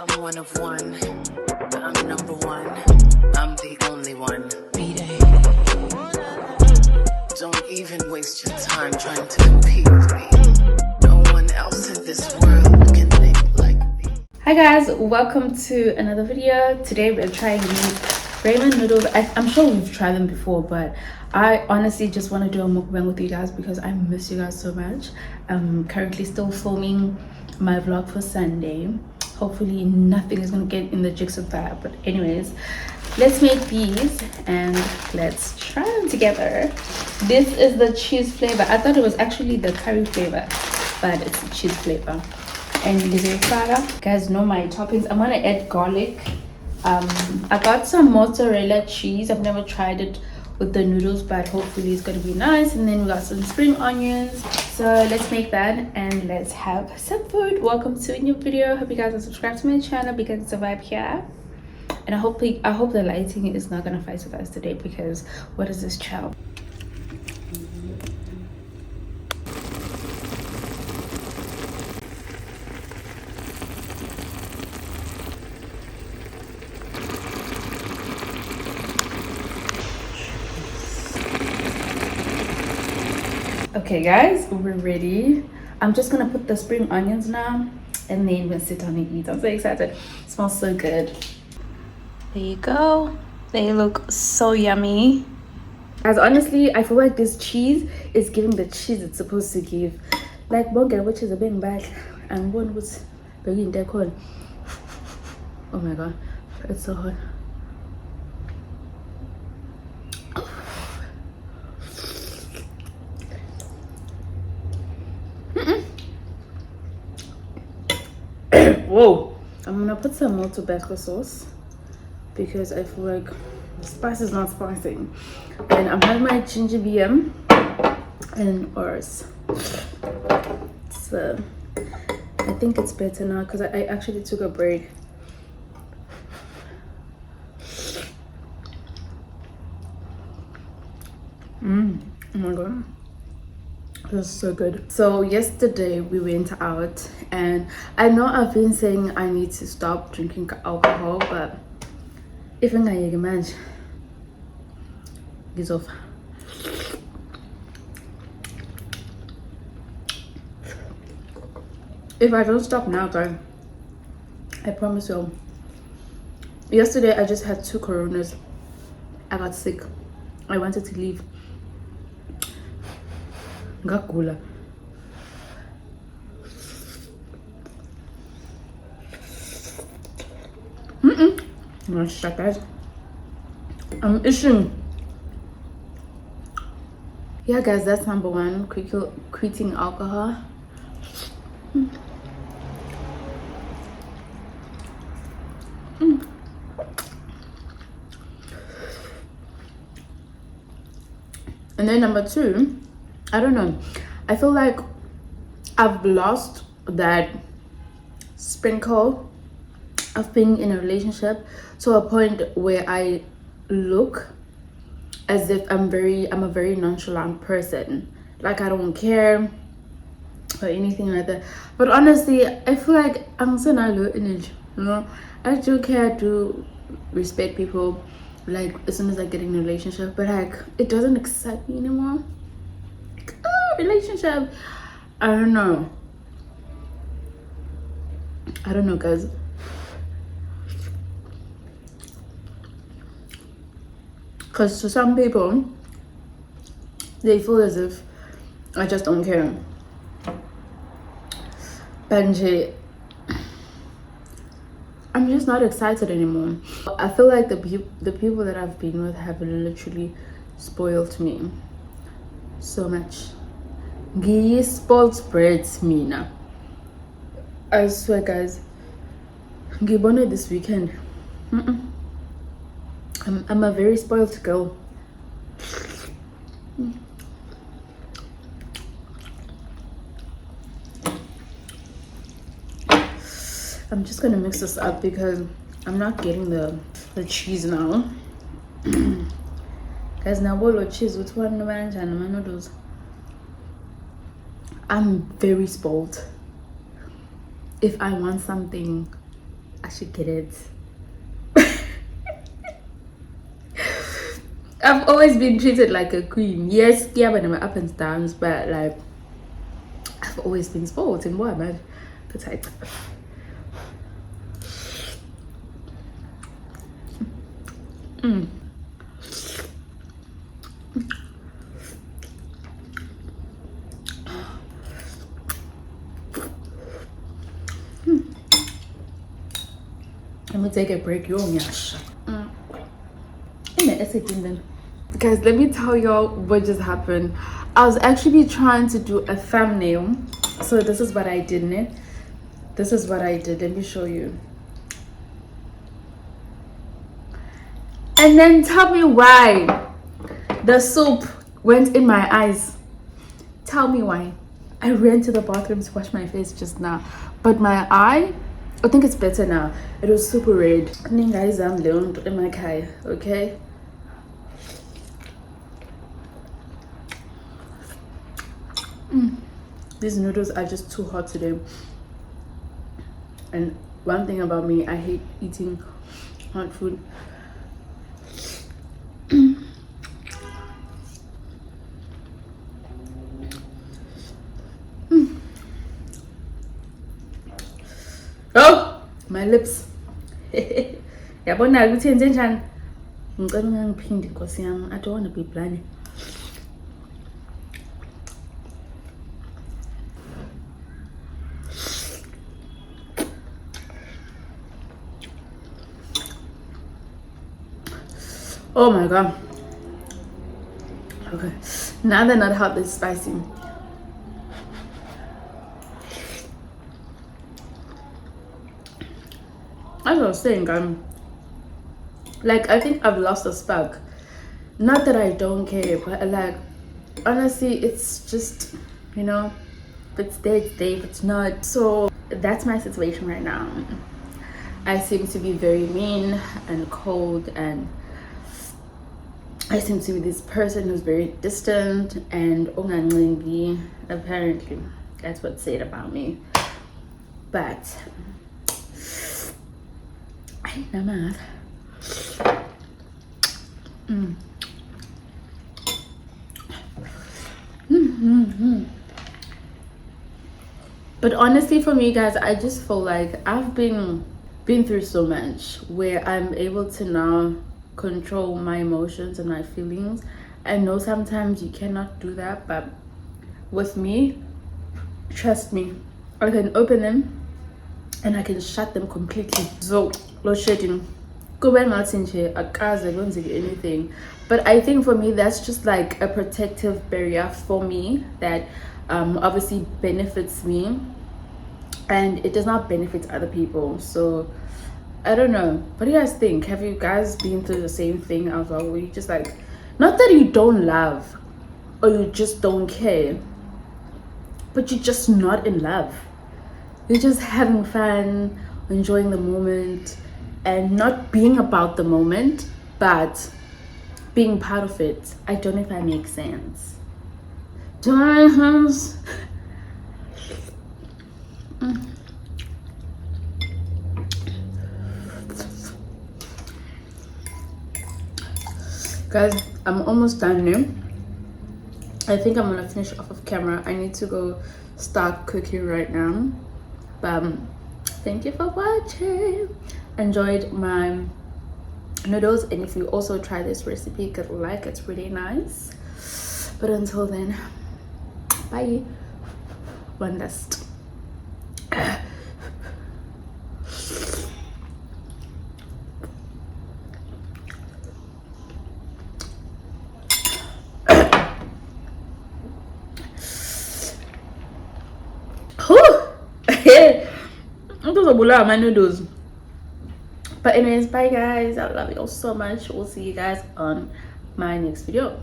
I'm one of one. I'm number one. I'm the only one. Don't even waste your time trying to compete with me. No one else in this world can think like me. Hi guys, welcome to another video. Today we're trying these ramen noodles. I'm sure we've tried them before, but I honestly just want to do a mukbang with you guys because I miss you guys so much. I'm currently still filming my vlog for Sunday. Hopefully nothing is gonna get in the jigs of that, but anyways, let's make these and let's try them together. This is the cheese flavor. I thought it was actually the curry flavor, but it's the cheese flavor. And you guys know my toppings. I'm gonna add garlic. I got some mozzarella cheese. I've never tried it with the noodles, but hopefully it's gonna be nice. And then we got some spring onions. So let's make that and let's have some food. Welcome to a new video. Hope you guys are subscribed to my channel because it's a vibe here. And I hope the lighting is not gonna fight with us today because what is this child? Okay guys, we're ready. I'm just gonna put the spring onions now and then we'll sit down and eat. I'm so excited. It smells so good. There you go. They look so yummy. Guys, honestly, I feel like this cheese is giving the cheese it's supposed to give. Like burger, which is a big bag, and one was very in cold. Oh my god, it's so hot. Whoa, I'm gonna put some more Tabasco sauce because I feel like the spice is not spicy. And I'm having my ginger beer and ours. So I think it's better now because I actually took a break. Oh my god, that's so good. So yesterday we went out and I know I've been saying I need to stop drinking alcohol, but if I get manage it's off. If I don't stop now, guys, I promise you. Yesterday I just had 2 coronas. I got sick. I wanted to leave. Gakula. No shit, guys. I'm itching. Yeah, guys, that's number 1. Quitting alcohol. And then number 2, I don't know. I feel like I've lost that sprinkle of being in a relationship to a point where I look as if I'm a very nonchalant person. Like I don't care or anything like that. But honestly, I feel like I'm so not low energy. You know, I do care to respect people. Like as soon as I get in a relationship, but like it doesn't excite me anymore. Like, relationship, I don't know, guys. Because to some people, they feel as if I just don't care. Benji, I'm just not excited anymore. I feel like the people that I've been with have literally spoiled me so much. Gee, spoiled spreads me now. I swear, guys. Gibona this weekend. I'm a very spoiled girl. I'm just gonna mix this up because I'm not getting the cheese now. Guys, now what cheese with one noodles? I'm very spoiled. If I want something, I should get it. I've always been treated like a queen. Yes, yeah, but I'm up and downs, but like I've always been spoiled and what man. But I Let me take a break. You're on your Guys, let me tell y'all what just happened. I was actually trying to do a thumbnail. So this is what I did, ne? This is what I did. Let me show you. And then tell me why the soup went in my eyes. Tell me why. I ran to the bathroom to wash my face just now, but my eye, I think it's better now. It was super red. Guys, I'm alone in my car, okay? These noodles are just too hot today. And one thing about me, I hate eating hot food. Oh, my lips. Yabona ukuthi yenze njani? Ngicela ungangiphindi Nkosi yami. I don't want to be blind. Oh my god. Okay. Now they're not hot, they're spicy. As I was saying, like I think I've lost a spark. Not that I don't care, but like honestly, it's just, you know, if it's there, it's there. If it's not, so that's my situation right now. I seem to be very mean and cold, and I seem to be this person who's very distant and apparently that's what's said about me. But I know mad. But honestly, for me, guys, I just feel like I've been through so much where I'm able to now control my emotions and my feelings. I know sometimes you cannot do that, but with me, trust me, I can open them and I can shut them completely. So load shedding, go back Martin here, a cars, I don't say anything. But I think for me, that's just like a protective barrier for me that obviously benefits me, and it does not benefit other people. So I don't know. What do you guys think? Have you guys been through the same thing as well, where you just like, not that you don't love or you just don't care, but you're just not in love. You're just having fun, enjoying the moment, and not being about the moment, but being part of it. I don't know if that makes sense. Guys, I'm almost done now. I think I'm gonna finish off of camera. I need to go start cooking right now. But thank you for watching. Enjoyed my noodles, and if you also try this recipe, get a like, it's really nice. But until then, bye. One last. Those are my noodles. But anyways, bye guys. I love you all so much. We'll see you guys on my next video.